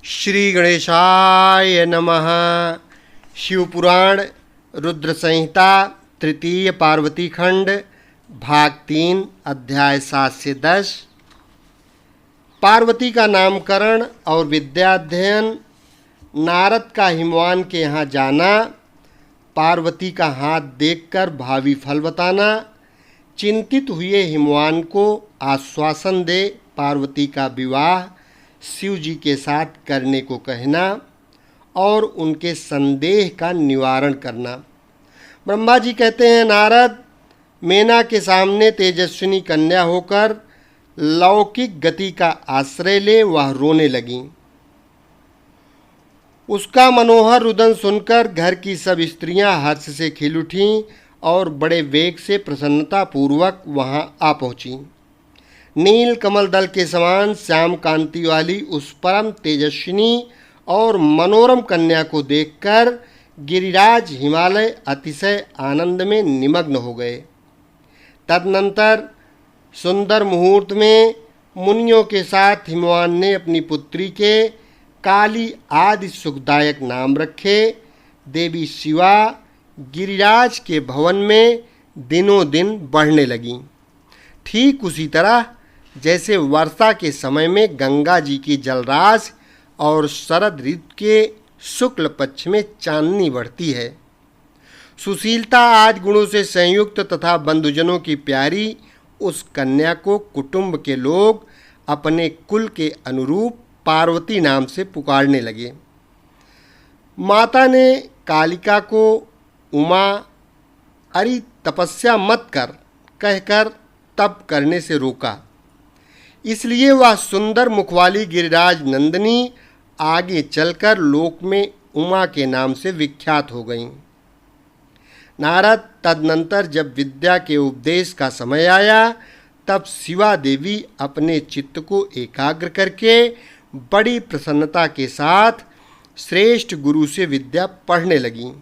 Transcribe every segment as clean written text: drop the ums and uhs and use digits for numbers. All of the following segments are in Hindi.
श्री गणेशाय नमः। शिवपुराण रुद्र संहिता तृतीय पार्वती खंड भाग 3 अध्याय 7 से 10। पार्वती का नामकरण और विद्याध्ययन, नारद का हिमवान के यहाँ जाना, पार्वती का हाथ देखकर भावी फल बताना, चिंतित हुए हिमवान को आश्वासन दे पार्वती का विवाह शिव जी के साथ करने को कहना और उनके संदेह का निवारण करना। ब्रह्मा जी कहते हैं, नारद, मेना के सामने तेजस्विनी कन्या होकर लौकिक गति का आश्रय ले वह रोने लगी। उसका मनोहर रुदन सुनकर घर की सब स्त्रियां हर्ष से खिल उठीं और बड़े वेग से प्रसन्नता पूर्वक वहां आ पहुंची। नील कमल दल के समान श्याम कांति वाली उस परम तेजस्विनी और मनोरम कन्या को देखकर गिरिराज हिमालय अतिशय आनंद में निमग्न हो गए। तदनंतर सुंदर मुहूर्त में मुनियों के साथ हिमवान ने अपनी पुत्री के काली आदि सुखदायक नाम रखे। देवी शिवा गिरिराज के भवन में दिनों दिन बढ़ने लगीं। ठीक उसी तरह जैसे वर्षा के समय में गंगा जी की जलराशि और शरद ऋतु के शुक्ल पक्ष में चांदनी बढ़ती है। सुशीलता आदि गुणों से संयुक्त तथा बंधुजनों की प्यारी उस कन्या को कुटुंब के लोग अपने कुल के अनुरूप पार्वती नाम से पुकारने लगे। माता ने कालिका को उमा अरे तपस्या मत कर कहकर तप करने से रोका। इसलिए वह सुंदर मुखवाली गिरिराज नंदिनी आगे चलकर लोक में उमा के नाम से विख्यात हो गईं। नारद तदनंतर जब विद्या के उपदेश का समय आया, तब शिवा देवी अपने चित्त को एकाग्र करके बड़ी प्रसन्नता के साथ श्रेष्ठ गुरु से विद्या पढ़ने लगीं।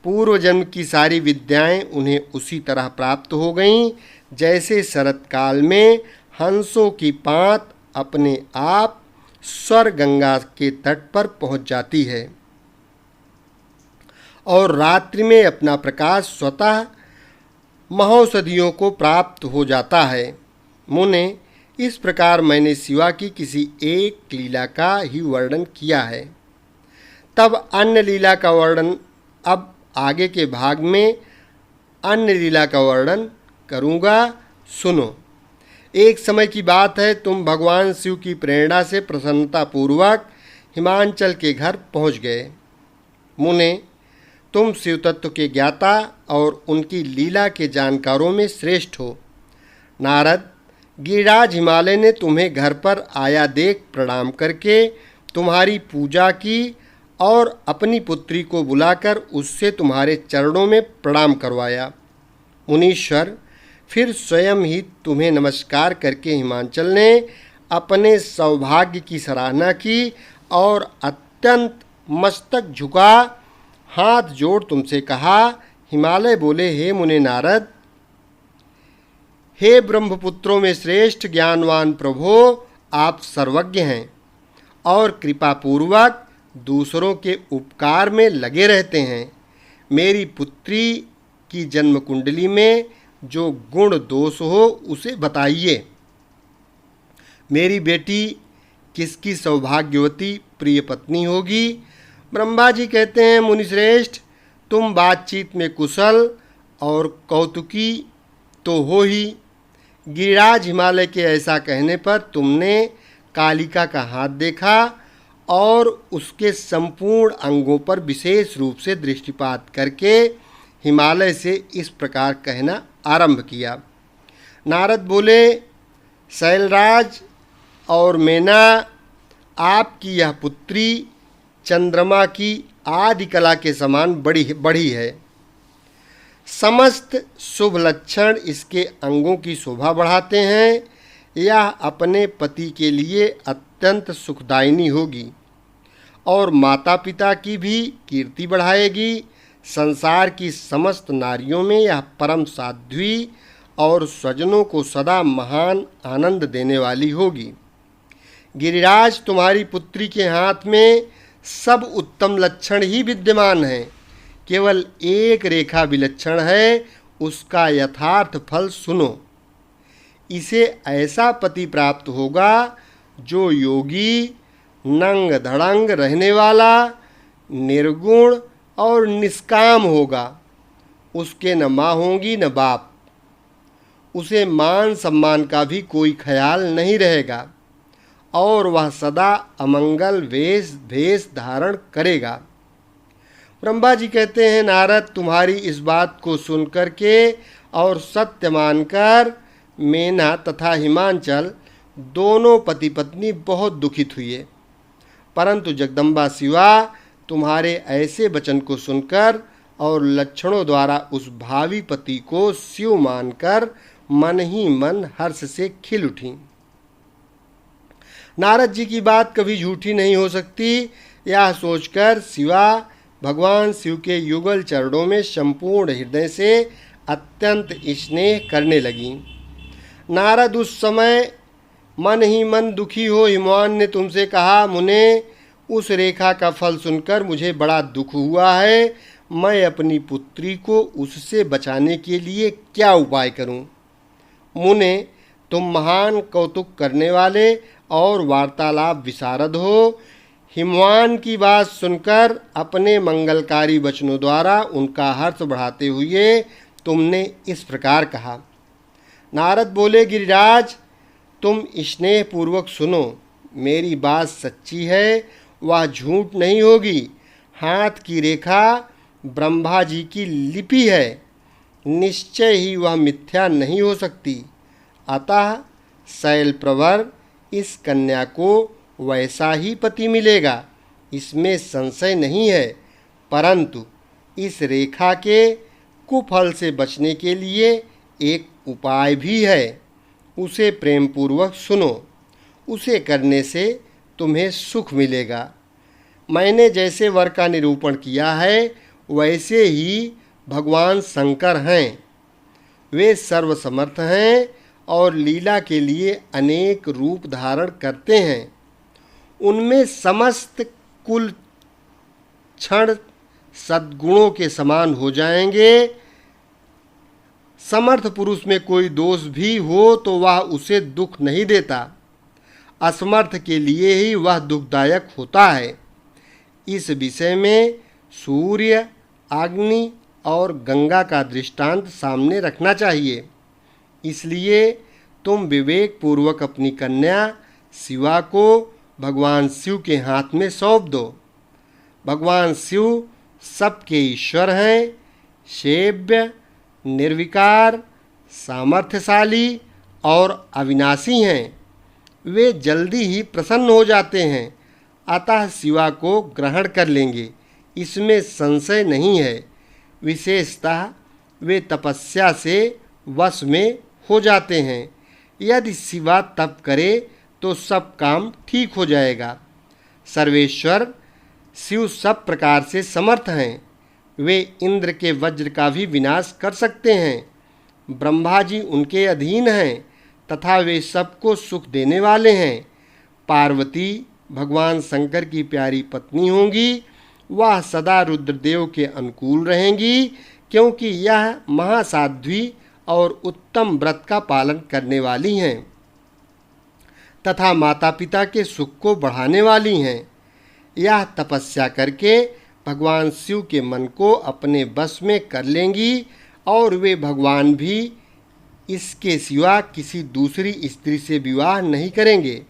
पूर्व जन्म की सारी विद्याएं उन्हें उसी तरह प्राप्त हो गईं जैसे शरत काल में हंसों की पात अपने आप स्वर गंगा के तट पर पहुंच जाती है और रात्रि में अपना प्रकाश स्वतः महौषधियों को प्राप्त हो जाता है। मुने, इस प्रकार मैंने शिवा की किसी एक लीला का ही वर्णन किया है। तब अन्य लीला का वर्णन अब आगे के भाग में अन्य लीला का वर्णन करूँगा, सुनो। एक समय की बात है, तुम भगवान शिव की प्रेरणा से प्रसन्नतापूर्वक हिमांचल के घर पहुँच गए। मुने, तुम शिव तत्व के ज्ञाता और उनकी लीला के जानकारों में श्रेष्ठ हो। नारद, गिरिराज हिमालय ने तुम्हें घर पर आया देख प्रणाम करके तुम्हारी पूजा की और अपनी पुत्री को बुलाकर उससे तुम्हारे चरणों में प्रणाम करवाया। मुनीश्वर, फिर स्वयं ही तुम्हें नमस्कार करके हिमांचल ने अपने सौभाग्य की सराहना की और अत्यंत मस्तक झुका हाथ जोड़ तुमसे कहा। हिमालय बोले, हे मुने नारद, हे ब्रह्मपुत्रों में श्रेष्ठ ज्ञानवान प्रभो, आप सर्वज्ञ हैं और कृपापूर्वक दूसरों के उपकार में लगे रहते हैं। मेरी पुत्री की जन्म कुंडली में जो गुण दोष हो उसे बताइए। मेरी बेटी किसकी सौभाग्यवती प्रिय पत्नी होगी? ब्रह्मा जी कहते हैं, मुनिश्रेष्ठ, तुम बातचीत में कुशल और कौतुकी तो हो ही। गिरिराज हिमालय के ऐसा कहने पर तुमने कालिका का हाथ देखा और उसके संपूर्ण अंगों पर विशेष रूप से दृष्टिपात करके हिमालय से इस प्रकार कहना आरंभ किया। नारद बोले, शैलराज और मेना, आपकी यह पुत्री चंद्रमा की आदि कला के समान बढ़ी है। समस्त शुभ लक्षण इसके अंगों की शोभा बढ़ाते हैं। यह अपने पति के लिए अत्यंत सुखदायिनी होगी और माता पिता की भी कीर्ति बढ़ाएगी। संसार की समस्त नारियों में यह परम साध्वी और स्वजनों को सदा महान आनंद देने वाली होगी। गिरिराज, तुम्हारी पुत्री के हाथ में सब उत्तम लक्षण ही विद्यमान हैं, केवल एक रेखा विलक्षण है, उसका यथार्थ फल सुनो। इसे ऐसा पति प्राप्त होगा जो योगी, नंग धड़ंग रहने वाला, निर्गुण और निष्काम होगा। उसके न माँ होंगी न बाप। उसे मान सम्मान का भी कोई ख्याल नहीं रहेगा और वह सदा अमंगल भेष धारण करेगा। ब्रह्मा जी कहते हैं, नारद, तुम्हारी इस बात को सुनकर के और सत्य मानकर मेना तथा हिमांचल दोनों पति पत्नी बहुत दुखित हुए, परंतु जगदम्बा शिवा तुम्हारे ऐसे वचन को सुनकर और लक्षणों द्वारा उस भावी पति को शिव मानकर मन ही मन हर्ष से खिल उठी। नारद जी की बात कभी झूठी नहीं हो सकती, यह सोचकर शिवा भगवान शिव के युगल चरणों में संपूर्ण हृदय से अत्यंत स्नेह करने लगी। नारद, उस समय मन ही मन दुखी हो हिमवान ने तुमसे कहा, मुने, उस रेखा का फल सुनकर मुझे बड़ा दुख हुआ है। मैं अपनी पुत्री को उससे बचाने के लिए क्या उपाय करूं? मुने, तुम महान कौतुक करने वाले और वार्तालाप विशारद हो। हिमवान की बात सुनकर अपने मंगलकारी वचनों द्वारा उनका हर्ष बढ़ाते हुए तुमने इस प्रकार कहा। नारद बोले, गिरिराज, तुम स्नेहपूर्वक सुनो, मेरी बात सच्ची है, वह झूठ नहीं होगी। हाथ की रेखा ब्रह्मा जी की लिपि है, निश्चय ही वह मिथ्या नहीं हो सकती। अतः शैल प्रवर इस कन्या को वैसा ही पति मिलेगा, इसमें संशय नहीं है। परंतु इस रेखा के कुफल से बचने के लिए एक उपाय भी है, उसे प्रेम पूर्वक सुनो। उसे करने से तुम्हें सुख मिलेगा। मैंने जैसे वर का निरूपण किया है वैसे ही भगवान शंकर हैं। वे सर्वसमर्थ हैं और लीला के लिए अनेक रूप धारण करते हैं। उनमें समस्त कुल क्षण सद्गुणों के समान हो जाएंगे। समर्थ पुरुष में कोई दोष भी हो तो वह उसे दुख नहीं देता, असमर्थ के लिए ही वह दुखदायक होता है। इस विषय में सूर्य, अग्नि और गंगा का दृष्टांत सामने रखना चाहिए। इसलिए तुम विवेक पूर्वक अपनी कन्या शिवा को भगवान शिव के हाथ में सौंप दो। भगवान शिव सबके ईश्वर हैं, सेव्य, निर्विकार, सामर्थ्यशाली और अविनाशी हैं। वे जल्दी ही प्रसन्न हो जाते हैं, अतः शिवा को ग्रहण कर लेंगे, इसमें संशय नहीं है। विशेषतः वे तपस्या से वश में हो जाते हैं। यदि शिवा तप करे तो सब काम ठीक हो जाएगा। सर्वेश्वर शिव सब प्रकार से समर्थ हैं। वे इंद्र के वज्र का भी विनाश कर सकते हैं। ब्रह्मा जी उनके अधीन हैं तथा वे सबको सुख देने वाले हैं। पार्वती भगवान शंकर की प्यारी पत्नी होंगी। वह सदा रुद्रदेव के अनुकूल रहेंगी, क्योंकि यह महासाध्वी और उत्तम व्रत का पालन करने वाली हैं तथा माता पिता के सुख को बढ़ाने वाली हैं। यह तपस्या करके भगवान शिव के मन को अपने बस में कर लेंगी और वे भगवान भी इसके सिवा किसी दूसरी स्त्री से विवाह नहीं करेंगे।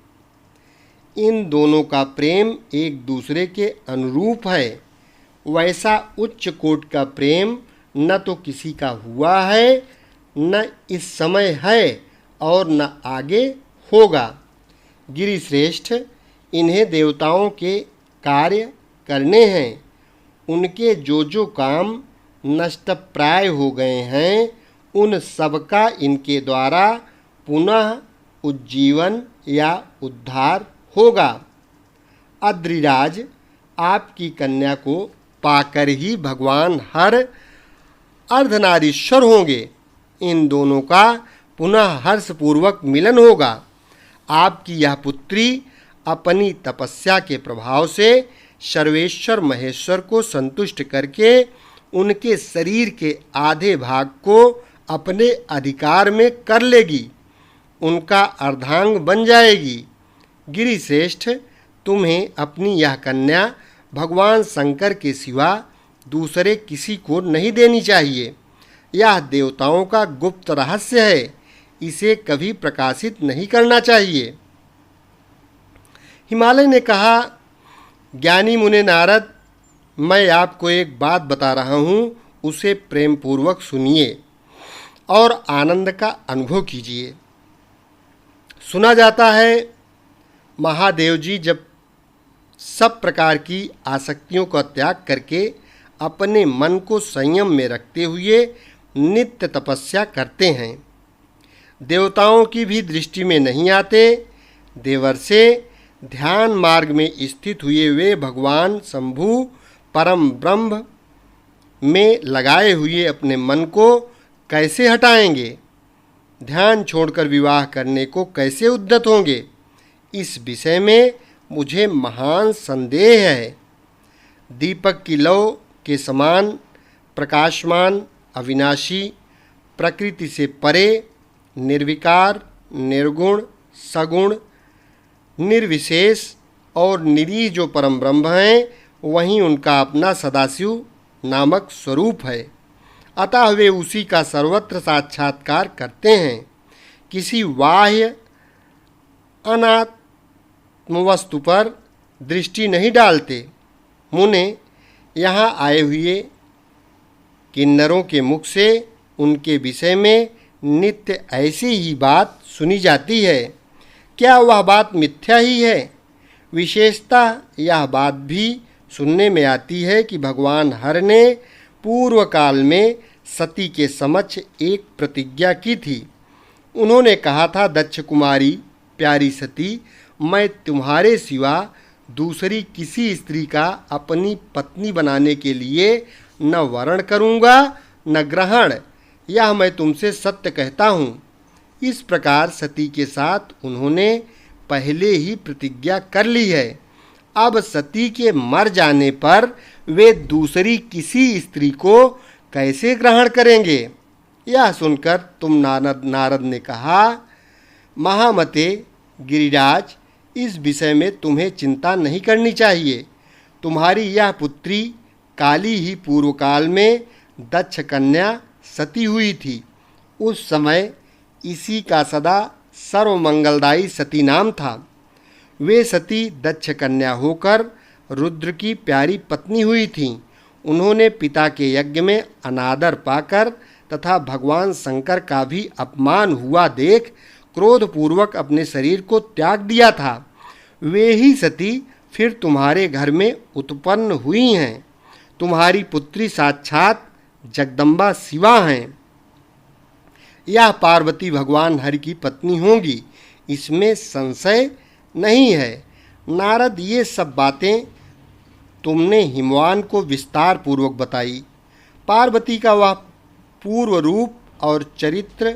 इन दोनों का प्रेम एक दूसरे के अनुरूप है। वैसा उच्च कोट का प्रेम न तो किसी का हुआ है, न इस समय है और न आगे होगा। गिरिश्रेष्ठ, इन्हें देवताओं के कार्य करने हैं। उनके जो जो काम नष्टप्राय हो गए हैं, उन सबका इनके द्वारा पुनः उज्जीवन या उद्धार होगा। अद्रिराज, आपकी कन्या को पाकर ही भगवान हर अर्धनारीश्वर होंगे। इन दोनों का पुनः हर्षपूर्वक मिलन होगा। आपकी यह पुत्री अपनी तपस्या के प्रभाव से सर्वेश्वर महेश्वर को संतुष्ट करके उनके शरीर के आधे भाग को अपने अधिकार में कर लेगी, उनका अर्धांग बन जाएगी। गिरिश्रेष्ठ, तुम्हें अपनी यह कन्या भगवान शंकर के सिवा दूसरे किसी को नहीं देनी चाहिए। यह देवताओं का गुप्त रहस्य है, इसे कभी प्रकाशित नहीं करना चाहिए। हिमालय ने कहा, ज्ञानी मुने नारद, मैं आपको एक बात बता रहा हूँ, उसे प्रेम पूर्वक सुनिए और आनंद का अनुभव कीजिए। सुना जाता है, महादेव जी जब सब प्रकार की आसक्तियों का त्याग करके अपने मन को संयम में रखते हुए नित्य तपस्या करते हैं, देवताओं की भी दृष्टि में नहीं आते। देवर्षे ध्यान मार्ग में स्थित हुए वे भगवान शंभु परम ब्रह्म में लगाए हुए अपने मन को कैसे हटाएंगे? ध्यान छोड़कर विवाह करने को कैसे उद्यत होंगे? इस विषय में मुझे महान संदेह है। दीपक की लौ के समान प्रकाशमान, अविनाशी, प्रकृति से परे, निर्विकार, निर्गुण, सगुण, निर्विशेष और निरीह जो परम ब्रह्म हैं, वहीं उनका अपना सदाशिव नामक स्वरूप है। अतः वे उसी का सर्वत्र साक्षात्कार करते हैं, किसी बाह्य अनात्म वस्तु पर दृष्टि नहीं डालते। मुने, यहाँ आए हुए किन्नरों के मुख से उनके विषय में नित्य ऐसी ही बात सुनी जाती है। क्या वह बात मिथ्या ही है? विशेषतः यह बात भी सुनने में आती है कि भगवान हर ने पूर्व काल में सती के समक्ष एक प्रतिज्ञा की थी। उन्होंने कहा था, दक्ष कुमारी प्यारी सती, मैं तुम्हारे सिवा दूसरी किसी स्त्री का अपनी पत्नी बनाने के लिए न वरण करूँगा न ग्रहण, यह मैं तुमसे सत्य कहता हूँ। इस प्रकार सती के साथ उन्होंने पहले ही प्रतिज्ञा कर ली है। अब सती के मर जाने पर वे दूसरी किसी स्त्री को कैसे ग्रहण करेंगे? यह सुनकर तुम नारद ने कहा, महामते गिरिराज, इस विषय में तुम्हें चिंता नहीं करनी चाहिए। तुम्हारी यह पुत्री काली ही पूर्व काल में दक्ष कन्या सती हुई थी। उस समय इसी का सदा सर्वमंगलदायी सती नाम था। वे सती दक्ष कन्या होकर रुद्र की प्यारी पत्नी हुई थीं। उन्होंने पिता के यज्ञ में अनादर पाकर तथा भगवान शंकर का भी अपमान हुआ देख क्रोधपूर्वक अपने शरीर को त्याग दिया था। वे ही सती फिर तुम्हारे घर में उत्पन्न हुई हैं। तुम्हारी पुत्री साक्षात जगदम्बा शिवा हैं। यह पार्वती भगवान हरि की पत्नी होंगी, इसमें संशय नहीं है। नारद, ये सब बातें तुमने हिमवान को विस्तार पूर्वक बताई। पार्वती का वह पूर्व रूप और चरित्र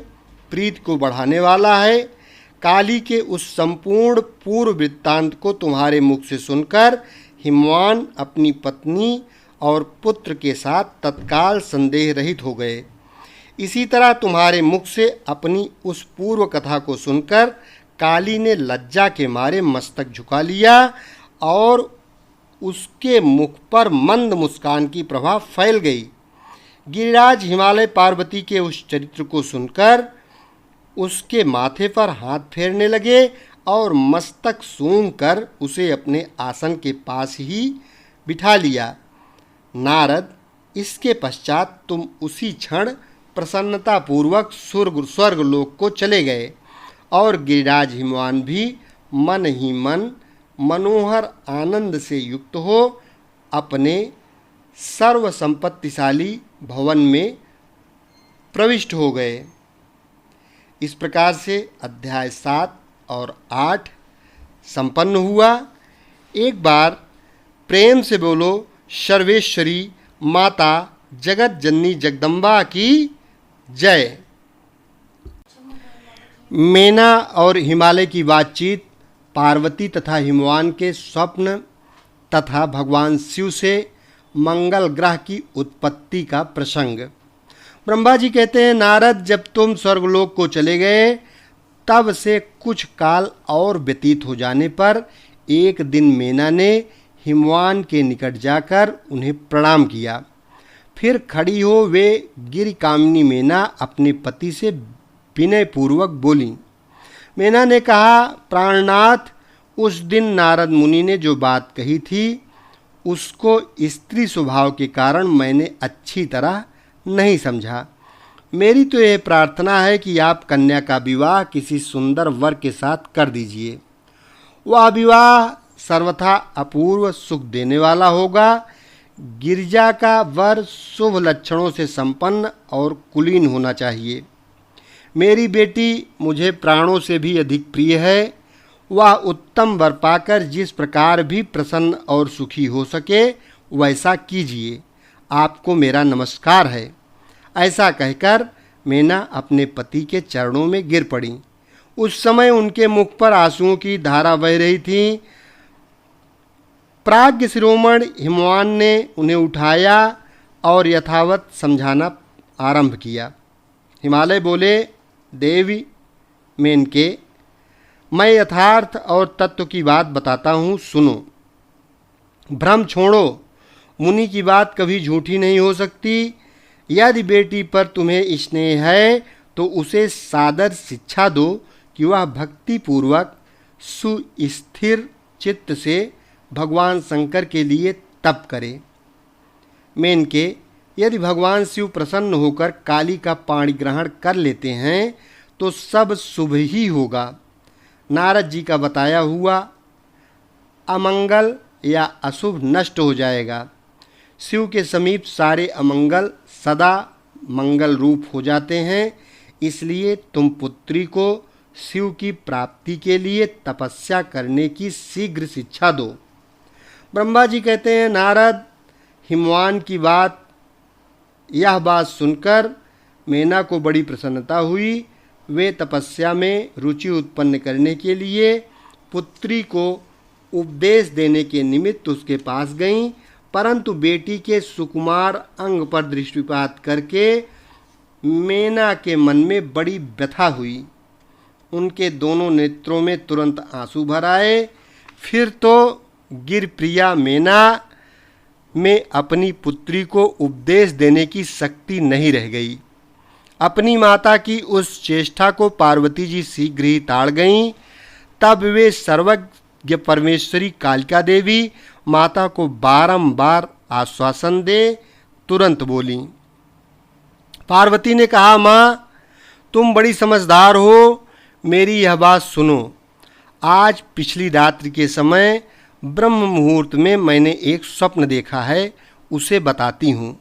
प्रीत को बढ़ाने वाला है। काली के उस संपूर्ण पूर्व वृत्तांत को तुम्हारे मुख से सुनकर हिमवान अपनी पत्नी और पुत्र के साथ तत्काल संदेह रहित हो गए। इसी तरह तुम्हारे मुख से अपनी उस पूर्व कथा को सुनकर काली ने लज्जा के मारे मस्तक झुका लिया और उसके मुख पर मंद मुस्कान की प्रभा फैल गई। गिरिराज हिमालय पार्वती के उस चरित्र को सुनकर उसके माथे पर हाथ फेरने लगे और मस्तक सूंघ कर उसे अपने आसन के पास ही बिठा लिया। नारद, इसके पश्चात तुम उसी क्षण प्रसन्नतापूर्वक स्वर्गलोक को चले गए और गिरिराज हिमवान भी मन ही मन मनोहर आनंद से युक्त हो अपने सर्व संपत्तिशाली भवन में प्रविष्ट हो गए। इस प्रकार से अध्याय 7 और 8 संपन्न हुआ। एक बार प्रेम से बोलो, सर्वेश्वरी माता जगत जननी जगदम्बा की जय। मेना और हिमालय की बातचीत पार्वती तथा हिमवान के स्वप्न तथा भगवान शिव से मंगल ग्रह की उत्पत्ति का प्रसंग। ब्रह्मा जी कहते हैं, नारद, जब तुम स्वर्गलोक को चले गए तब से कुछ काल और व्यतीत हो जाने पर एक दिन मेना ने हिमवान के निकट जाकर उन्हें प्रणाम किया। फिर खड़ी हो वे गिर कामिनी मेना अपने पति से विनयपूर्वक बोली। मेना ने कहा, प्राणनाथ, उस दिन नारद मुनि ने जो बात कही थी उसको स्त्री स्वभाव के कारण मैंने अच्छी तरह नहीं समझा। मेरी तो यह प्रार्थना है कि आप कन्या का विवाह किसी सुंदर वर के साथ कर दीजिए। वह विवाह सर्वथा अपूर्व सुख देने वाला होगा। गिरिजा का वर शुभ लक्षणों से संपन्न और कुलीन होना चाहिए। मेरी बेटी मुझे प्राणों से भी अधिक प्रिय है। वह उत्तम वर पाकर जिस प्रकार भी प्रसन्न और सुखी हो सके वैसा कीजिए। आपको मेरा नमस्कार है। ऐसा कहकर मेना अपने पति के चरणों में गिर पड़ी। उस समय उनके मुख पर आंसुओं की धारा बह रही थी। प्राज्ञ शिरोमणि हिमवान ने उन्हें उठाया और यथावत समझाना आरंभ किया। हिमालय बोले, देवी मेनके, मैं यथार्थ और तत्व की बात बताता हूँ, सुनो। भ्रम छोड़ो, मुनि की बात कभी झूठी नहीं हो सकती। यदि बेटी पर तुम्हें स्नेह है तो उसे सादर शिक्षा दो कि वह भक्तिपूर्वक सुस्थिर चित्त से भगवान शंकर के लिए तप करे। मेनके, यदि भगवान शिव प्रसन्न होकर काली का पाणी ग्रहण कर लेते हैं तो सब शुभ ही होगा। नारद जी का बताया हुआ अमंगल या अशुभ नष्ट हो जाएगा। शिव के समीप सारे अमंगल सदा मंगल रूप हो जाते हैं। इसलिए तुम पुत्री को शिव की प्राप्ति के लिए तपस्या करने की शीघ्र शिक्षा दो। ब्रह्मा जी कहते हैं, नारद, हिमवान की यह बात सुनकर मेना को बड़ी प्रसन्नता हुई। वे तपस्या में रुचि उत्पन्न करने के लिए पुत्री को उपदेश देने के निमित्त उसके पास गईं, परंतु बेटी के सुकुमार अंग पर दृष्टिपात करके मेना के मन में बड़ी व्यथा हुई। उनके दोनों नेत्रों में तुरंत आंसू भर आए। फिर तो गिरप्रिया मेना में अपनी पुत्री को उपदेश देने की शक्ति नहीं रह गई। अपनी माता की उस चेष्टा को पार्वती जी शीघ्र ही ताड़ गईं। तब वे सर्वज्ञ परमेश्वरी कालिका देवी माता को बारंबार आश्वासन दे तुरंत बोली। पार्वती ने कहा, माँ, तुम बड़ी समझदार हो, मेरी यह बात सुनो। आज पिछली रात्रि के समय ब्रह्म मुहूर्त में मैंने एक स्वप्न देखा है, उसे बताती हूँ।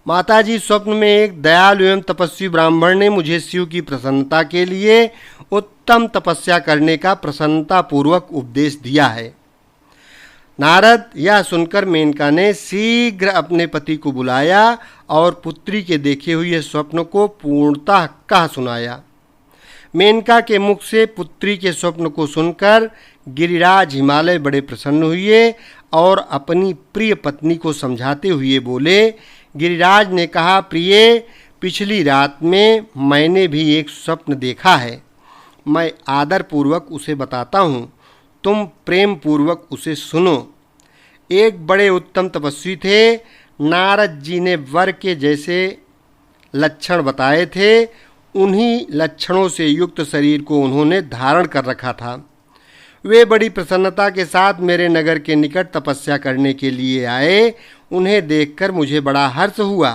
माताजी, स्वप्न में एक दयालु एवं तपस्वी ब्राह्मण ने मुझे शिव की प्रसन्नता के लिए उत्तम तपस्या करने का प्रसन्नतापूर्वक उपदेश दिया है। नारद, यह सुनकर मेनका ने शीघ्र अपने पति को बुलाया और पुत्री के देखे हुए स्वप्न को पूर्णतः कह सुनाया। मेनका के मुख से पुत्री के स्वप्न को सुनकर गिरिराज हिमालय बड़े प्रसन्न हुए और अपनी प्रिय पत्नी को समझाते हुए बोले। गिरिराज ने कहा, प्रिय, पिछली रात में मैंने भी एक स्वप्न देखा है। मैं आदरपूर्वक उसे बताता हूँ, तुम प्रेम पूर्वक उसे सुनो। एक बड़े उत्तम तपस्वी थे। नारद जी ने वर के जैसे लक्षण बताए थे, उन्हीं लक्षणों से युक्त शरीर को उन्होंने धारण कर रखा था। वे बड़ी प्रसन्नता के साथ मेरे नगर के निकट तपस्या करने के लिए आए। उन्हें देखकर मुझे बड़ा हर्ष हुआ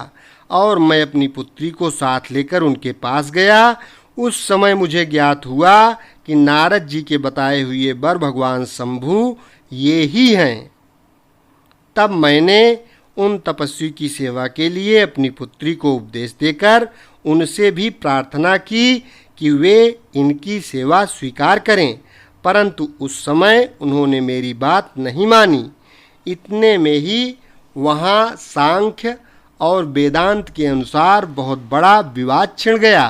और मैं अपनी पुत्री को साथ लेकर उनके पास गया। उस समय मुझे ज्ञात हुआ कि नारद जी के बताए हुए वर भगवान शंभु ये ही हैं। तब मैंने उन तपस्वी की सेवा के लिए अपनी पुत्री को उपदेश देकर उनसे भी प्रार्थना की कि वे इनकी सेवा स्वीकार करें, परंतु उस समय उन्होंने मेरी बात नहीं मानी। इतने में ही वहाँ सांख्य और वेदांत के अनुसार बहुत बड़ा विवाद छिड़ गया।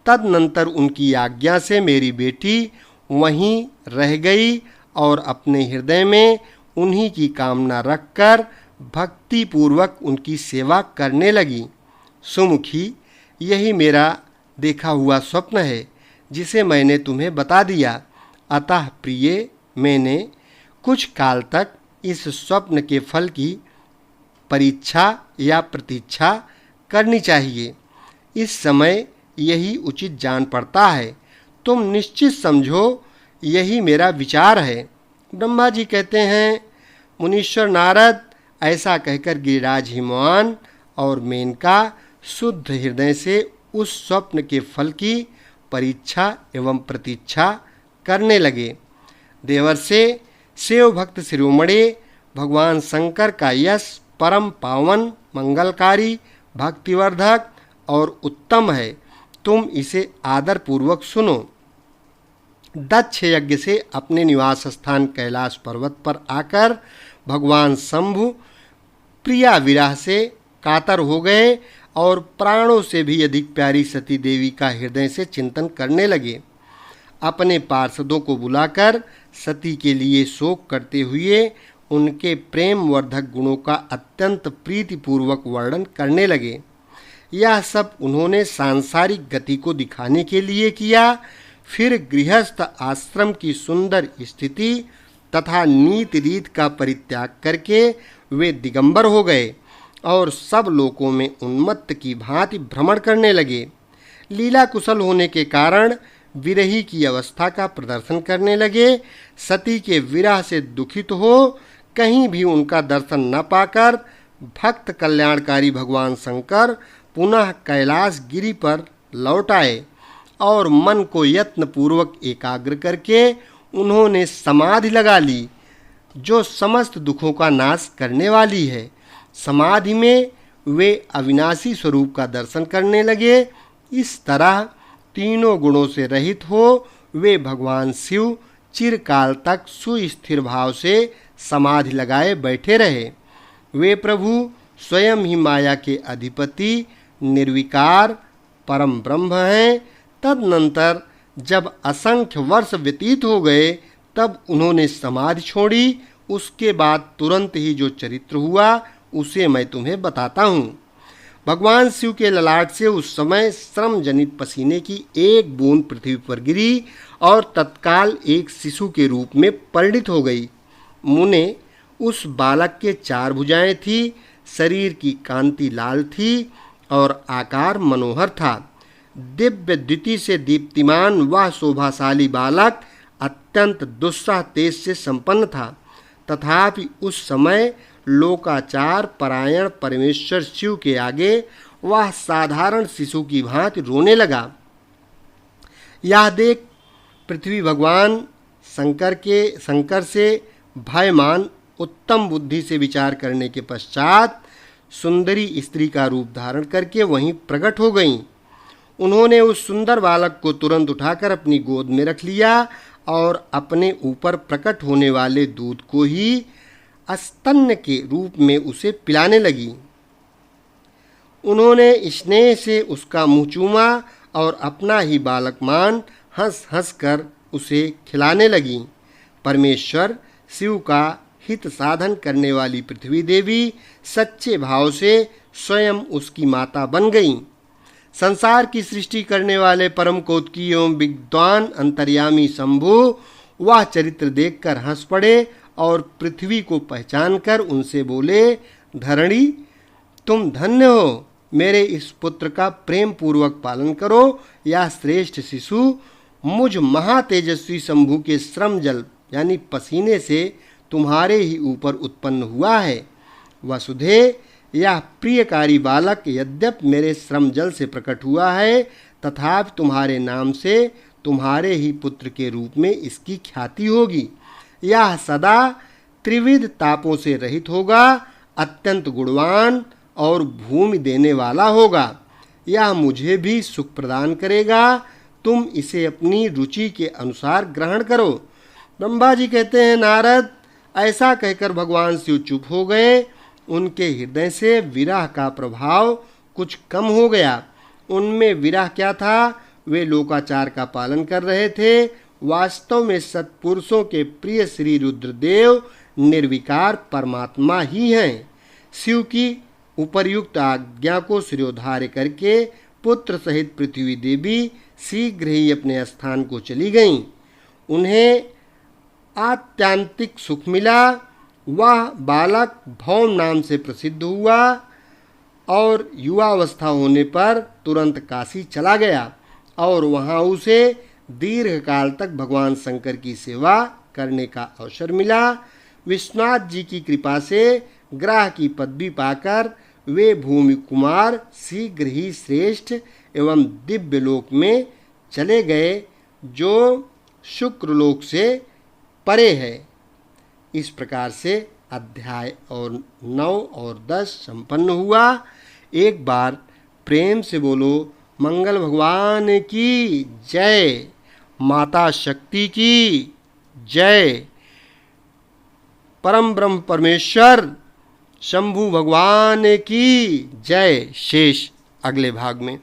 तदनंतर उनकी आज्ञा से मेरी बेटी वहीं रह गई और अपने हृदय में उन्हीं की कामना रखकर भक्ति पूर्वक उनकी सेवा करने लगी। सुमुखी, यही मेरा देखा हुआ स्वप्न है जिसे मैंने तुम्हें बता दिया। अतः प्रिय, मैंने कुछ काल तक इस स्वप्न के फल की परीक्षा या प्रतीक्षा करनी चाहिए। इस समय यही उचित जान पड़ता है। तुम निश्चित समझो, यही मेरा विचार है। ब्रह्मा जी कहते हैं, मुनीश्वर नारद, ऐसा कहकर गिरिराज हिमवान और मेनका शुद्ध हृदय से उस स्वप्न के फल की परीक्षा एवं प्रतीक्षा करने लगे। देवर्षि शिव भक्त शिरोमणि भगवान शंकर का यश परम पावन, मंगलकारी, भक्तिवर्धक और उत्तम है। तुम इसे आदर पूर्वक सुनो। दक्ष यज्ञ से अपने निवास स्थान कैलाश पर्वत पर आकर भगवान शंभु प्रिया विरह से कातर हो गए और प्राणों से भी अधिक प्यारी सती देवी का हृदय से चिंतन करने लगे। अपने पार्षदों को बुलाकर सती के लिए शोक करते हुए उनके प्रेम वर्धक गुणों का अत्यंत प्रीतिपूर्वक वर्णन करने लगे। यह सब उन्होंने सांसारिक गति को दिखाने के लिए किया। फिर गृहस्थ आश्रम की सुंदर स्थिति तथा नीति रीत का परित्याग करके वे दिगंबर हो गए और सब लोकों में उन्मत्त की भांति भ्रमण करने लगे। लीला कुशल होने के कारण विरही की अवस्था का प्रदर्शन करने लगे। सती के विरह से दुखित हो कहीं भी उनका दर्शन न पाकर भक्त कल्याणकारी भगवान शंकर पुनः कैलाश गिरी पर लौट आए और मन को यत्न पूर्वक एकाग्र करके उन्होंने समाधि लगा ली, जो समस्त दुखों का नाश करने वाली है। समाधि में वे अविनाशी स्वरूप का दर्शन करने लगे। इस तरह तीनों गुणों से रहित हो वे भगवान शिव चिरकाल तक सुस्थिर भाव से समाधि लगाए बैठे रहे। वे प्रभु स्वयं ही माया के अधिपति निर्विकार परम ब्रह्म हैं। तदनंतर जब असंख्य वर्ष व्यतीत हो गए तब उन्होंने समाधि छोड़ी। उसके बाद तुरंत ही जो चरित्र हुआ उसे मैं तुम्हें बताता हूँ। भगवान शिव के ललाट से उस समय श्रम जनित पसीने की एक बूंद पृथ्वी पर गिरी और तत्काल एक शिशु के रूप में परिणित हो गई। मुने, उस बालक के 4 भुजाएं थी, शरीर की कांति लाल थी और आकार मनोहर था। दिव्य द्युति से दीप्तिमान वह शोभाशाली बालक अत्यंत दुस्सह तेज से संपन्न था। तथापि उस समय लोकाचार परायण परमेश्वर शिव के आगे वह साधारण शिशु की भांति रोने लगा। यह देख पृथ्वी भगवान शंकर से भयमान उत्तम बुद्धि से विचार करने के पश्चात सुंदरी स्त्री का रूप धारण करके वहीं प्रकट हो गईं। उन्होंने उस सुंदर बालक को तुरंत उठाकर अपनी गोद में रख लिया और अपने ऊपर प्रकट होने वाले दूध को ही स्तन्य के रूप में उसे पिलाने लगी। उन्होंने स्नेह से उसका मुंह चूमा और अपना ही बालक मान हंस हंस कर उसे खिलाने लगी। परमेश्वर शिव का हित साधन करने वाली पृथ्वी देवी सच्चे भाव से स्वयं उसकी माता बन गईं। संसार की सृष्टि करने वाले परम कौतुकी एवं विद्वान अंतर्यामी शंभु वह चरित्र देखकर हंस पड़े और पृथ्वी को पहचानकर उनसे बोले, धरणी, तुम धन्य हो। मेरे इस पुत्र का प्रेम पूर्वक पालन करो। यह श्रेष्ठ शिशु मुझ महातेजस्वी शंभु के श्रम जल यानी पसीने से तुम्हारे ही ऊपर उत्पन्न हुआ है। वसुधे, यह प्रियकारी बालक यद्यपि मेरे श्रम जल से प्रकट हुआ है तथापि तुम्हारे नाम से तुम्हारे ही पुत्र के रूप में इसकी ख्याति होगी। यह सदा त्रिविध तापों से रहित होगा, अत्यंत गुणवान और भूमि देने वाला होगा। यह मुझे भी सुख प्रदान करेगा। तुम इसे अपनी रुचि के अनुसार ग्रहण करो। ब्रह्मा जी कहते हैं, नारद, ऐसा कहकर भगवान शिव चुप हो गए। उनके हृदय से विरह का प्रभाव कुछ कम हो गया। उनमें विरह क्या था? वे लोकाचार का पालन कर रहे थे। वास्तव में सत्पुरुषों के प्रिय श्री रुद्रदेव निर्विकार परमात्मा ही हैं। शिव की उपर्युक्त आज्ञा को शिरोधार्य करके पुत्र सहित पृथ्वी देवी शीघ्र ही अपने स्थान को चली गईं। उन्हें आत्यांतिक सुख मिला। वह बालक भौम नाम से प्रसिद्ध हुआ और युवावस्था होने पर तुरंत काशी चला गया और वहाँ उसे दीर्घकाल तक भगवान शंकर की सेवा करने का अवसर मिला। विश्वनाथ जी की कृपा से ग्रह की पदवी पाकर वे भूमि कुमार शीघ्र ही श्रेष्ठ एवं दिव्य लोक में चले गए, जो शुक्रलोक से परे है। इस प्रकार से अध्याय और 9 और 10 संपन्न हुआ। एक बार प्रेम से बोलो मंगल भगवान की जय, माता शक्ति की जय, परम ब्रह्म परमेश्वर शंभु भगवान की जय। शेष अगले भाग में।